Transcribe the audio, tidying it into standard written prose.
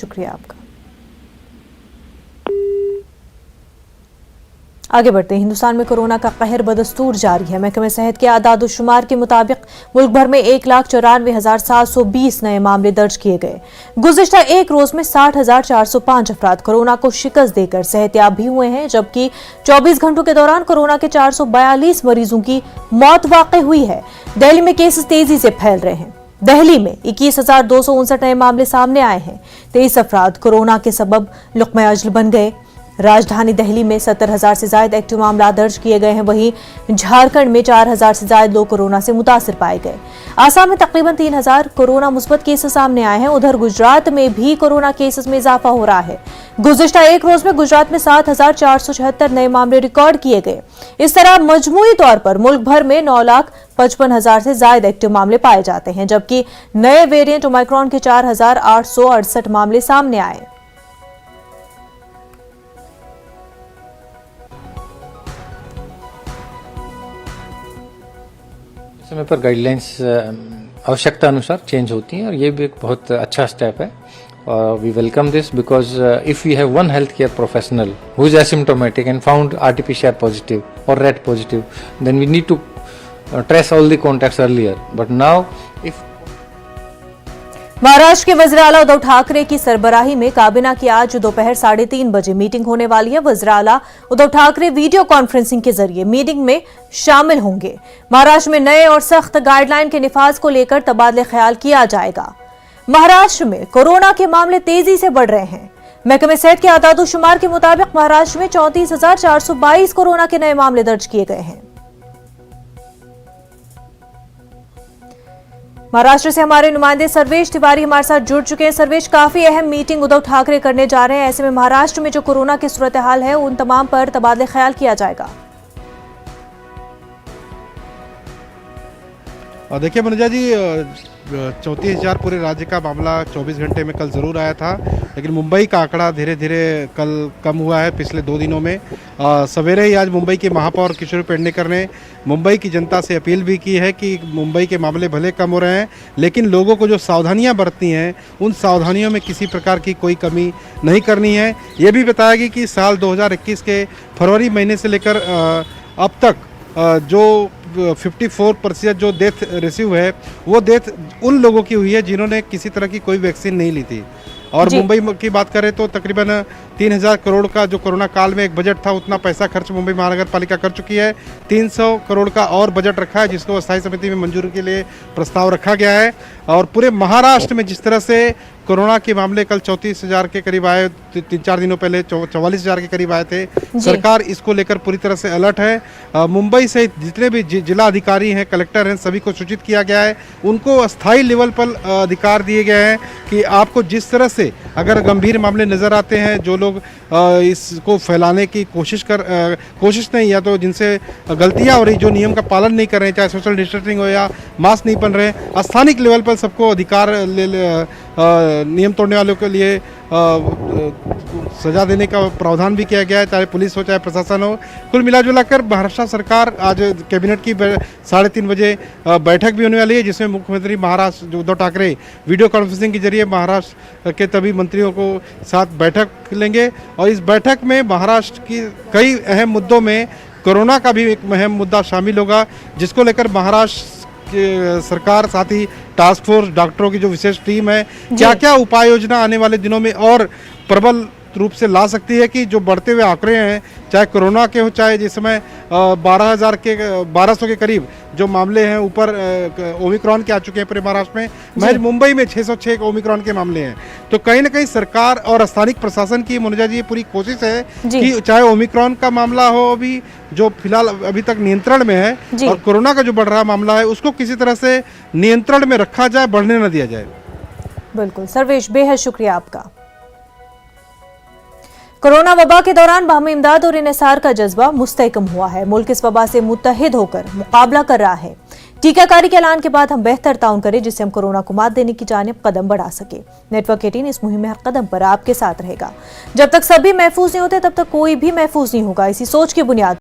शुक्रिया आपका। आगे बढ़ते हैं। हिंदुस्तान में कोरोना का कहर बदस्तूर जारी है। महकमे सेहत के आदाद-ओ-शुमार के मुताबिक मुल्क भर में 1,94,720 नए मामले दर्ज किए गए। गुज़िश्ता एक रोज में 60,405 अफराद कोरोना को शिकस्त देकर सेहतयाब भी हुए हैं, जबकि 24 घंटों के दौरान कोरोना के 442 मरीजों की मौत वाक़ई हुई है। दिल्ली में केसेस तेजी से फैल रहे हैं। दिल्ली में 21,259 नए मामले सामने आए हैं। 23 अफराद कोरोना के सबब लुक़्मा अजल बन गए। राजधानी दिल्ली में 70,000 से ज्यादा एक्टिव मामला दर्ज किए गए हैं। वहीं झारखंड में 4,000 से ज्यादा लोग कोरोना से मुतासिर पाए गए। आसाम में तकरीबन 3,000 कोरोना मुस्बत केसेस सामने आए हैं। उधर गुजरात में भी कोरोना केसेस में इजाफा हो रहा है। गुज़िश्ता एक रोज में गुजरात में 7,476 नए मामले रिकॉर्ड किए गए। इस तरह मजमूई तौर पर मुल्क भर में 9,55,000 से ज्यादा एक्टिव मामले पाए जाते हैं, जबकि नए वेरिएंट ओमिक्रॉन के 4,868 मामले सामने आए। समय पर गाइडलाइंस आवश्यकता अनुसार चेंज होती हैं और ये भी एक बहुत अच्छा स्टेप है और we welcome this because if we have one health care professional who is asymptomatic and found RTPCR positive or RAT positive then we need to trace all the contacts earlier but now if Maharashtra के वज़ीर आला उद्धव ठाकरे की सरबराही में काबीना की आज दोपहर 3:30 बजे मीटिंग होने वाली है। वज़ीर आला उद्धव ठाकरे वीडियो कॉन्फ्रेंसिंग के जरिए मीटिंग में शामिल होंगे। महाराष्ट्र में नए और सख्त गाइडलाइन के निफाज को लेकर तबादले ख्याल किया जाएगा। महाराष्ट्र में कोरोना के मामले तेजी से बढ़ रहे हैं। महकमे सेहत के आदाद-ओ-शुमार के मुताबिक महाराष्ट्र में 34,422 कोरोना के नए मामले दर्ज किए गए हैं। महाराष्ट्र से हमारे नुमाइंदे सर्वेश तिवारी हमारे साथ जुड़ चुके हैं। सर्वेश, काफी अहम मीटिंग उद्धव ठाकरे करने जा रहे हैं। ऐसे में महाराष्ट्र में जो कोरोना की सूरत हाल है उन तमाम पर तबादले ख्याल किया जाएगा। देखिए मनुजा जी, 34,000 पूरे राज्य का मामला 24 घंटे में कल ज़रूर आया था, लेकिन मुंबई का आंकड़ा धीरे धीरे कल कम हुआ है पिछले 2 दिनों में। सवेरे ही आज मुंबई के महापौर किशोर पेडनेकर ने मुंबई की जनता से अपील भी की है कि मुंबई के मामले भले कम हो रहे हैं, लेकिन लोगों को जो सावधानियां बरतनी हैं उन सावधानियों में किसी प्रकार की कोई कमी नहीं करनी है। ये भी बताया गया कि साल 2021 के फरवरी महीने से लेकर अब तक जो 54% जो डेथ रिसीव है वो डेथ उन लोगों की हुई है जिन्होंने किसी तरह की कोई वैक्सीन नहीं ली थी। और मुंबई की बात करें तो तकरीबन 3,000 करोड़ का जो कोरोना काल में एक बजट था उतना पैसा खर्च मुंबई महानगर पालिका कर चुकी है। 300 करोड़ का और बजट रखा है जिसको अस्थायी समिति में मंजूरी के लिए प्रस्ताव रखा गया है। और पूरे महाराष्ट्र में जिस तरह से कोरोना के मामले कल 34,000 के करीब आए, 3-4 दिनों पहले 44,000 के करीब आए थे, सरकार इसको लेकर पूरी तरह से अलर्ट है। मुंबई से जितने भी जिला अधिकारी हैं, कलेक्टर हैं, सभी को सूचित किया गया है। उनको अस्थायी लेवल पर अधिकार दिए गए हैं कि आपको जिस तरह से अगर गंभीर मामले नज़र आते हैं, जो लोग इसको फैलाने की कोशिश नहीं या तो जिनसे गलतियां हो रही, जो नियम का पालन नहीं कर रहे हैं, चाहे सोशल डिस्टेंसिंग हो या मास्क नहीं पहन रहे, स्थानिक लेवल पर सबको अधिकार नियम तोड़ने वालों के लिए सजा देने का प्रावधान भी किया गया है, चाहे पुलिस हो चाहे प्रशासन हो। कुल मिलाजुला कर महाराष्ट्र सरकार आज कैबिनेट की 3:30 बजे बैठक भी होने वाली है, जिसमें मुख्यमंत्री महाराष्ट्र उद्धव ठाकरे वीडियो कॉन्फ्रेंसिंग के जरिए महाराष्ट्र के सभी मंत्रियों को साथ बैठक लेंगे। और इस बैठक में महाराष्ट्र की कई अहम मुद्दों में कोरोना का भी एक अहम मुद्दा शामिल होगा, जिसको लेकर महाराष्ट्र सरकार साथ ही टास्क फोर्स डॉक्टरों की जो विशेष टीम है क्या क्या उपाय योजना आने वाले दिनों में और प्रबल रूप से ला सकती है कि जो बढ़ते हुए आंकड़े हैं, चाहे कोरोना के हो चाहे जिस समय 1200 के करीब जो मामले हैं ऊपर ओमिक्रॉन के आ चुके हैं पूरे महाराष्ट्र में। महज मुंबई में 606 ओमिक्रॉन के मामले हैं। तो कहीं ना कहीं सरकार और स्थानिक प्रशासन की मनुजा जी पूरी कोशिश है कि चाहे ओमिक्रॉन का मामला हो अभी जो फिलहाल अभी तक नियंत्रण में है, और कोरोना का जो बढ़ रहा मामला है उसको किसी तरह से नियंत्रण में रखा जाए, बढ़ने न दिया जाए। बिल्कुल सर्वेश, बेहद शुक्रिया आपका। कोरोना वबा के दौरान बाहमी इमदाद और इन्हिसार का जज्बा मुस्तहकम हुआ है। मुल्क इस वबा से मुत्तहिद होकर मुकाबला कर रहा है। टीकाकारी के ऐलान के बाद हम बेहतर ताउन करें जिससे हम कोरोना को मात देने की जानिब कदम बढ़ा सके। नेटवर्क 18 इस मुहिम में हर कदम पर आपके साथ रहेगा। जब तक सभी महफूज नहीं होते तब तक कोई भी महफूज नहीं होगा। इसी सोच की बुनियाद